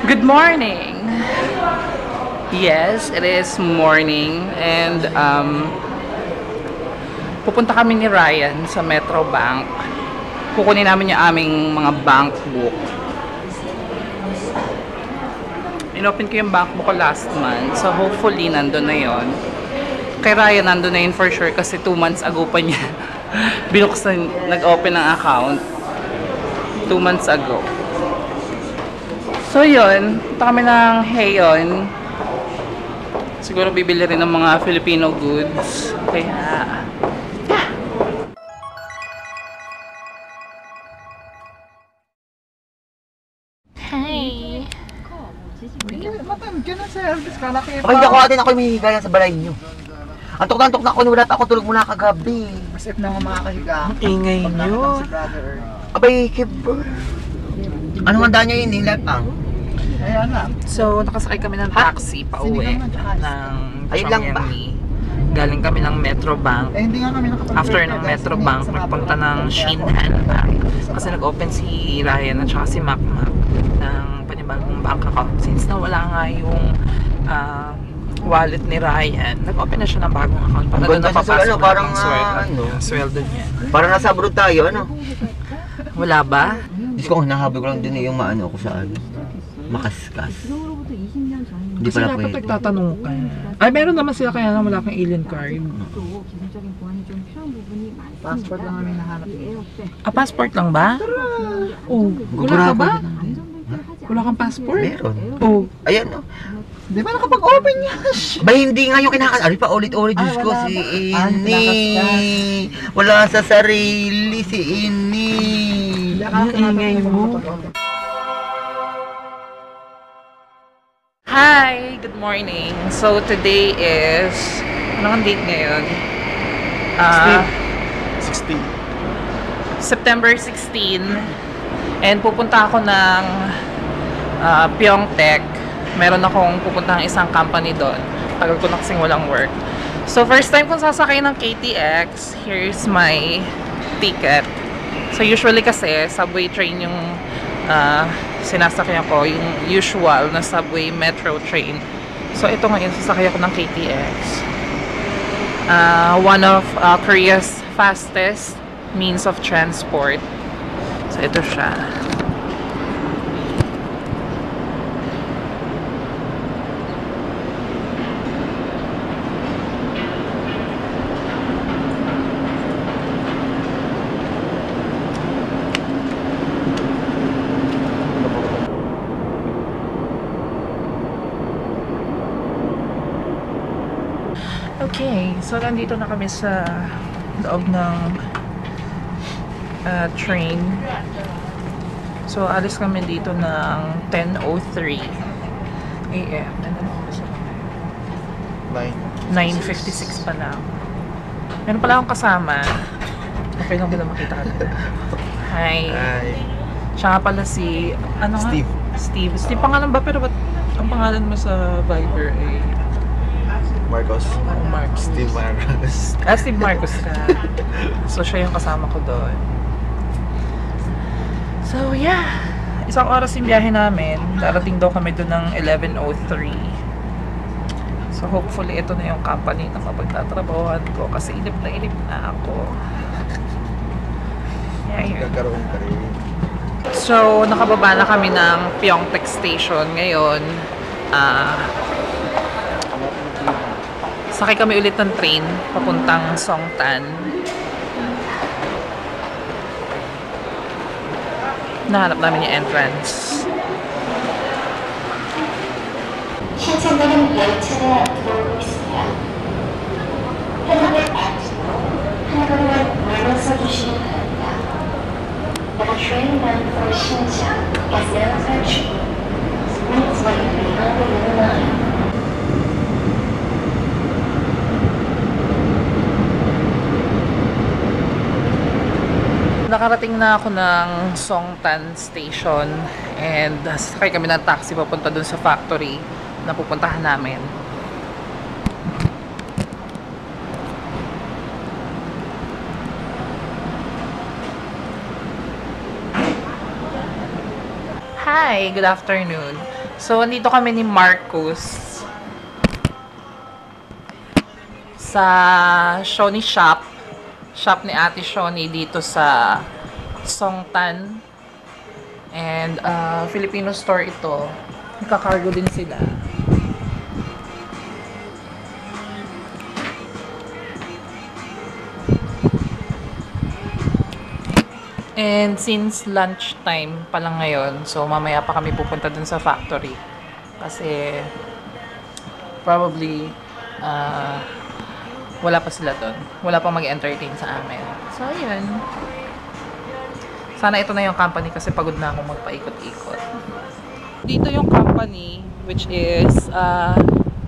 Good morning! Yes, it is morning and pupunta kami ni Ryan sa Metro Bank. Kukunin namin yung aming mga bank book. Inopen ko yung bank book ko last month, so hopefully nandun na yon. Kay Ryan nandun na yun for sure kasi 2 months ago pa niya binuksan, nag-open ng account 2 months ago. So yun, punta kami ng Hayon. Siguro bibili rin ng mga Filipino goods. Kaya, yeah. Hi! Matan, ganun service ka, nakita. Okay, ako atin ako may higayan sa balay niyo. Antok na ako, wala ako tulog muna kagabi. As if na ako makakahiga. Ingay niyo. Si brother. Abay, kibber. Anong handa niya yun, Lepang? Ayan na. So, nakasakay kami ng taxi pa uwi ng Ayun lang ba? Chongyanmi. Galing kami ng Metro Bank. Eh, hindi nga kami nakapag-birthday. After ng Metro Bank, nagpunta ng Shinhan Bank. Kasi nag-open si Ryan at saka si Macmac ng panibagong bank account. Since nawala nga yung wallet ni Ryan, nag-open na siya ng bagong account. Para doon napapasok parang, sweldo niya. Parang nasa abroad tayo, ano? Wala ba? Diyos ko, hinahabol ko lang din yung maano ko sa ano. Makaskas. Hindi Kasi pala dapat pwede. nagtatanong ka. Ay, meron naman sila kaya lang wala kang alien card. Passport lang kami nahanap. Passport lang ba? Oh, wala ka ba? Wala kang passport? Meron. Oh. Ayan, no? Di ba nakapag-open yan? Ba, hindi nga yung kinakakas. Ari pa ulit-ulit, Diyos ko, si Ini. Wala sa sarili, si Ini. Ingay mo. Hi! Good morning! So, today is... Anong date ngayon? 16. September 16. And pupunta ako ng Pyeongtaek. Meron akong pupunta ng isang company doon. Tagal ko na kasing walang work. So, first time kong sasakay ng KTX. Here's my ticket. So, usually kasi, subway train yung sinasakyan ko, yung usual na subway metro train. So, ito ngayon, sasakyan ko ng KTX. One of Korea's fastest means of transport. So, ito siya. Okay, so nandito na kami sa loob ng train. So, alis kami dito ng 10:03 AM. Ano na oras na kami? 9:56 pa lang. Meron pala akong kasama. Okay lang din makita ka na. Hi. Hi. Siya nga pala si... Ano nga? Steve. Steve. Steve pangalan ba? Pero ba't ang pangalan mo sa Viber ay... Marcos. Marcos. Steve Marcos. Steve Marcos ka. So, siya yung kasama ko doon. So, yeah. Isang oras yung biyahe namin. Darating daw kami doon ng 11:03. So, hopefully, ito na yung company na mapagtatrabahoan ko. Kasi inip na ako. Yeah. Kakaroon ka rin. So, nakababa na kami ng Pyeongtaek Station ngayon. Sakay kami ulit ng train papuntang Songtan. Nahanap namin yung entrance. 신청자는 열차가 들어오고 있습니다. 해당의 안전, 한 걸음만 물러서 주시기 바랍니다. The train bound for Xinjiang is now approaching. Please wait behind the yellow line. Nakarating na ako ng Songtan Station and sakay kami ng taxi papunta dun sa factory na pupuntahan namin. Hi, good afternoon. So, andito kami ni Marcus sa Shoni Shop. Shop ni Ate Shoni dito sa Songtan. And Filipino store ito. Nagka-cargo din sila. And since lunchtime pa lang ngayon, so mamaya pa kami pupunta dun sa factory. Kasi probably wala pa sila dun. Wala pang mag-entertain sa amin. So, yun. Sana ito na yung company kasi pagod na akong magpaikot-ikot. Dito yung company, which is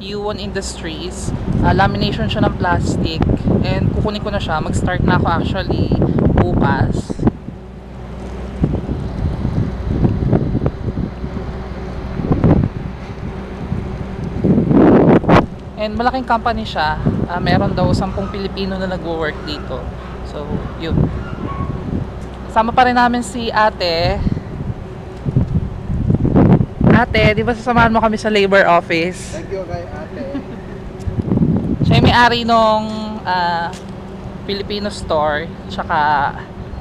U1 Industries. Lamination siya ng plastic. And kukunin ko na siya. Mag-start na ako actually bukas. And malaking company siya. Meron daw 10 Pilipino na nagwo-work dito. So, yun. Sama pa rin namin si ate. Ate, di ba sasamahan mo kami sa labor office? Thank you kay ate. Siya yung may-ari nung Filipino store, tsaka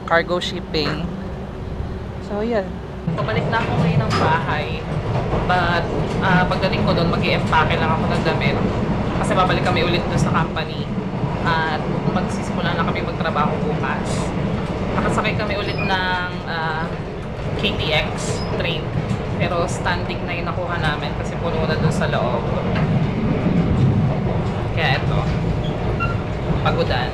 cargo shipping. So, yan. Pabalik na ako ngayon ng bahay. But, pagdating ko doon, mag-i-empake lang ako ng damit. Kasi babalik kami ulit doon sa company. At magsisimula na kami magtrabaho bukas. Nakasakay kami ulit ng KTX train. Pero standing na yung nakuha namin kasi puno na doon sa loob. Kaya ito, pagudan.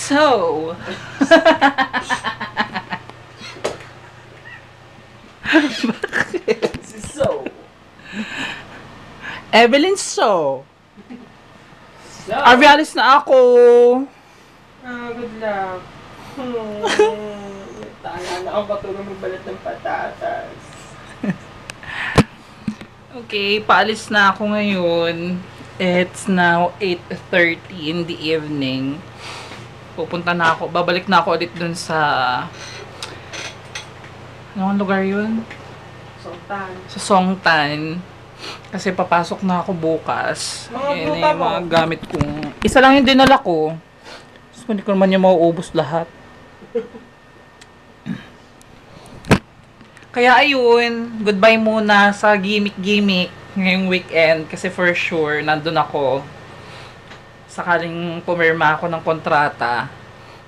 So, Evelyn, so. Avialis na ako. Good luck. Tala na ako matulong magbalat ng patatas. Okay, paalis na ako ngayon. It's now 8:30 in the evening. Pupunta na ako. Babalik na ako ulit dun sa... Anong lugar yun? Sultan. Sa Songtan. Kasi papasok na ako bukas. Yan yung mga gamit kong... Isa lang yung dinala ko. So, hindi ko naman yung mauubos lahat. Kaya ayun, goodbye muna sa gimmick-gimmick ngayong weekend. Kasi for sure, nandun ako. Sakaling pumirma ako ng kontrata,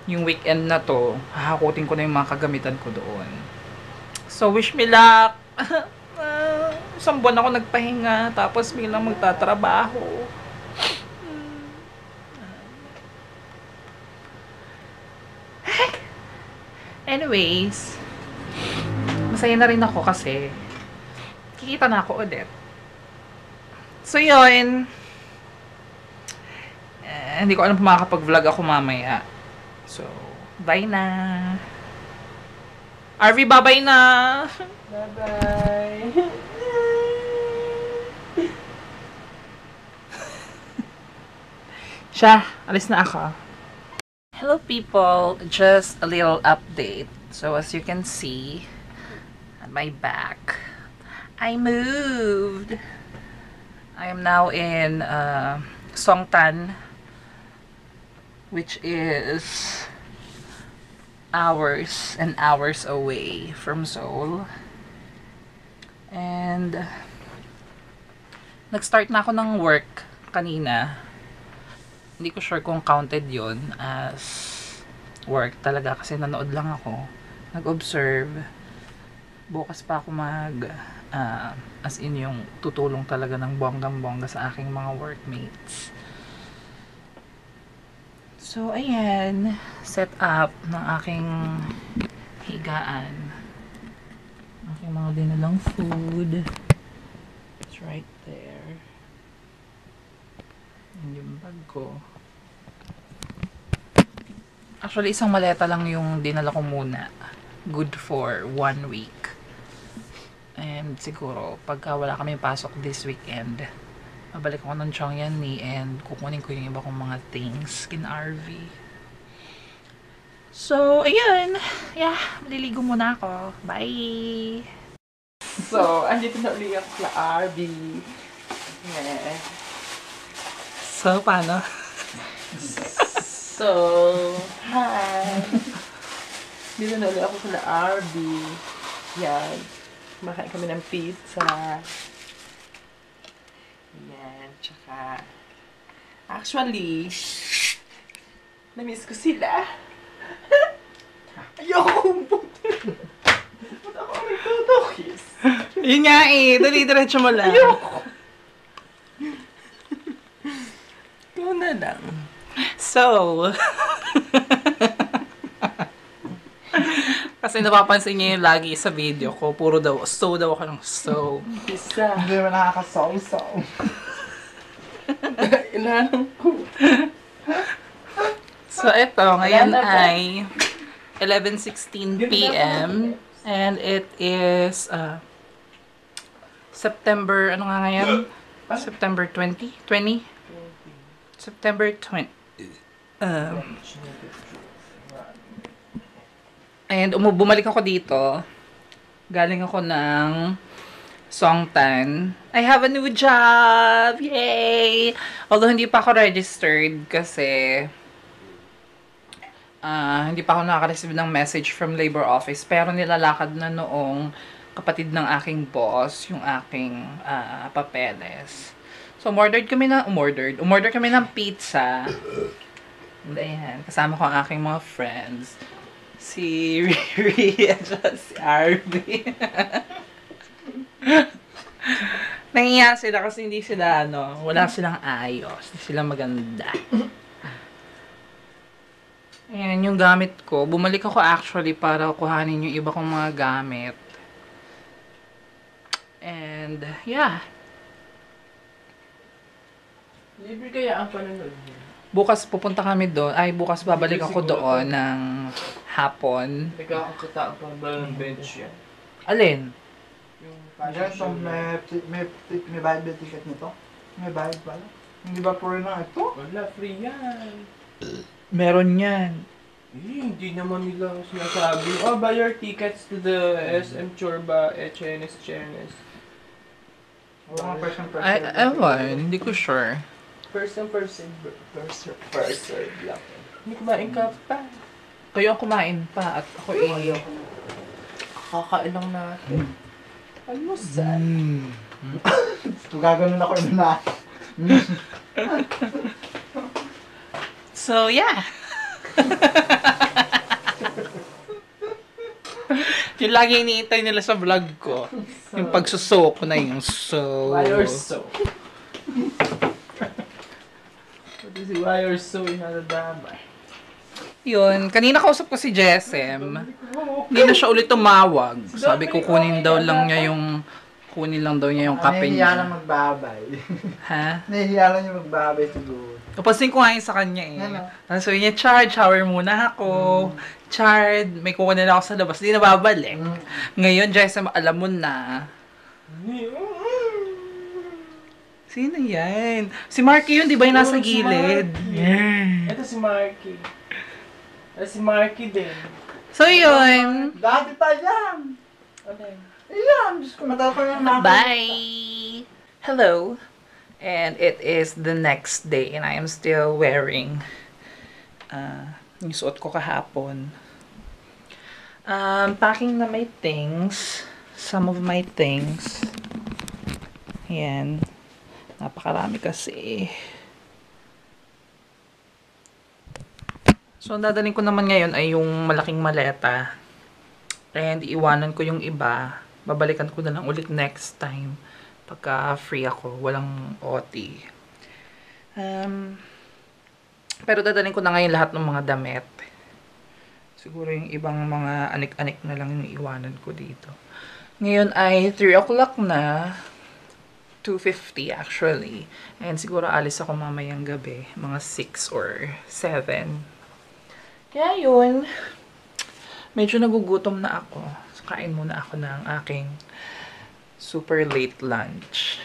yung weekend na to, hahakutin ko na yung mga kagamitan ko doon. So, wish me luck! Isang buwan ako nagpahinga, tapos biglang magtatrabaho. Anyways, masaya na rin ako kasi kikita na ako ulit. So, yun. Hindi ko alam kung makakapag-vlog ako mamaya. So, bye na. RV, bye-bye na. Bye-bye. Siya, alis na ako. Hello people, just a little update. So, as you can see, at my back, I moved. I am now in Songtan, which is hours and hours away from Seoul. And nag-start na ako ng work kanina. Hindi ko sure kung counted yon as work talaga kasi nanood lang ako. Nag-observe. Bukas pa ako as in yung tutulong talaga ng bonggang-bongga sa aking mga workmates. So, ayan. Set up ng aking higaan. Aking mga dinalang food. It's right there. And yung bag ko. Actually, isang maleta lang yung dinala ko muna. Good for 1 week. And siguro, pagka wala kami pasok this weekend, mabalik ako ng Chongyani and kukunin ko yung iba kong mga things kin RV. So, ayun. Yeah, maliligo muna ako. Bye! So, andito na ulit ako sa RV. Yeah. So, paano? So, hi! Dito na ulit ako sa RV. Yan. Makain kami ng pizza. Yan. Tsaka, actually, na-miss ko sila. Ayoko kumputin. Ba't ako nagtutokis? Yun nga eh. Dali-diretso mo lang. Ayoko. Ikaw na lang. So, kasi napapansin niya yung lagi sa video ko, puro daw, daw ako ng so. Pizza. Hindi naman nakakasaw-saw. Inanong ko. So, eto, ngayon ay 11:16 p.m. And it is September, ano nga ngayon? September 20? 20? September 20. And bumalik ako dito. Galing ako ng Songtan. I have a new job! Yay! Although hindi pa ako registered kasi hindi pa ako nakaka-receive ng message from labor office. Pero nilalakad na noong kapatid ng aking boss yung aking papeles. So, umorder kami ng pizza. And ayan, kasama ko ang aking mga friends. Si Riri at si Arby. Nangiya sila kasi hindi sila, wala silang ayos. Hindi sila maganda. Ayan, yung gamit ko. Bumalik ako actually para kuhanin yung iba kong mga gamit. And, yeah. Libre kaya ang panonood niya? Bukas pupunta kami doon. Ay, bukas babalik ako doon ng hapon. Nagkakakita pa ba ng bench yan? Alin? Yung Diyan, so may bayad ticket nito? May bayad pala? Hindi ba puro na ito? Wala, free yan. Meron yan. Hindi naman nila sinasabi. Oh, buy your tickets to the SM Chorba, Chenes. Wala mga person Ay, ewan. Hindi ko sure. Person lang. Hindi kumain ka pa. Kayo ang kumain pa at ako Kakain lang natin. Almusal. So, gaganon ako na. So, yeah. Yung lagi iniintay nila sa vlog ko. Yung pagsuso ko na yung so. Why you're so? What is it? Why you're so inadadamay? Yun, kanina kausap ko si Jessem. Hindi na siya ulit tumawag. Sabi ko kunin lang daw niya yung kape Nahihiya lang niya. magbabay. Ha? Nahihiya lang yung magbabay siguro. Napansin ko nga yun sa kanya eh. Ano? Tapos sabi niya, Chard, shower muna ako. Chard, may kukunin ako sa labas. Hindi na babalik. Ngayon, Jessem, alam mo na. Sino yan? Si Marky yun, di ba yung nasa gilid? Ito si Marky. Ito si Marky din. So yun. Dati pa yan! Okay. Iyan! Diyos ko, matagal ko yung nakita. Bye! Hello. And it is the next day and I am still wearing yung suot ko kahapon. Packing na my things. Some of my things. Ayan. Napakarami kasi. So, ang dadalhin ko naman ngayon ay yung malaking maleta. And iwanan ko yung iba. Babalikan ko na lang ulit next time. Pagka free ako. Walang OT. Pero dadalhin ko na ngayon lahat ng mga damit. Siguro yung ibang mga anik-anik na lang yung iwanan ko dito. Ngayon ay 3 o'clock na. 2:50 actually. And siguro alis ako mamayang gabi. Mga 6 or 7. Kaya yun, medyo nagugutom na ako. So, kain muna ako ng aking super late lunch.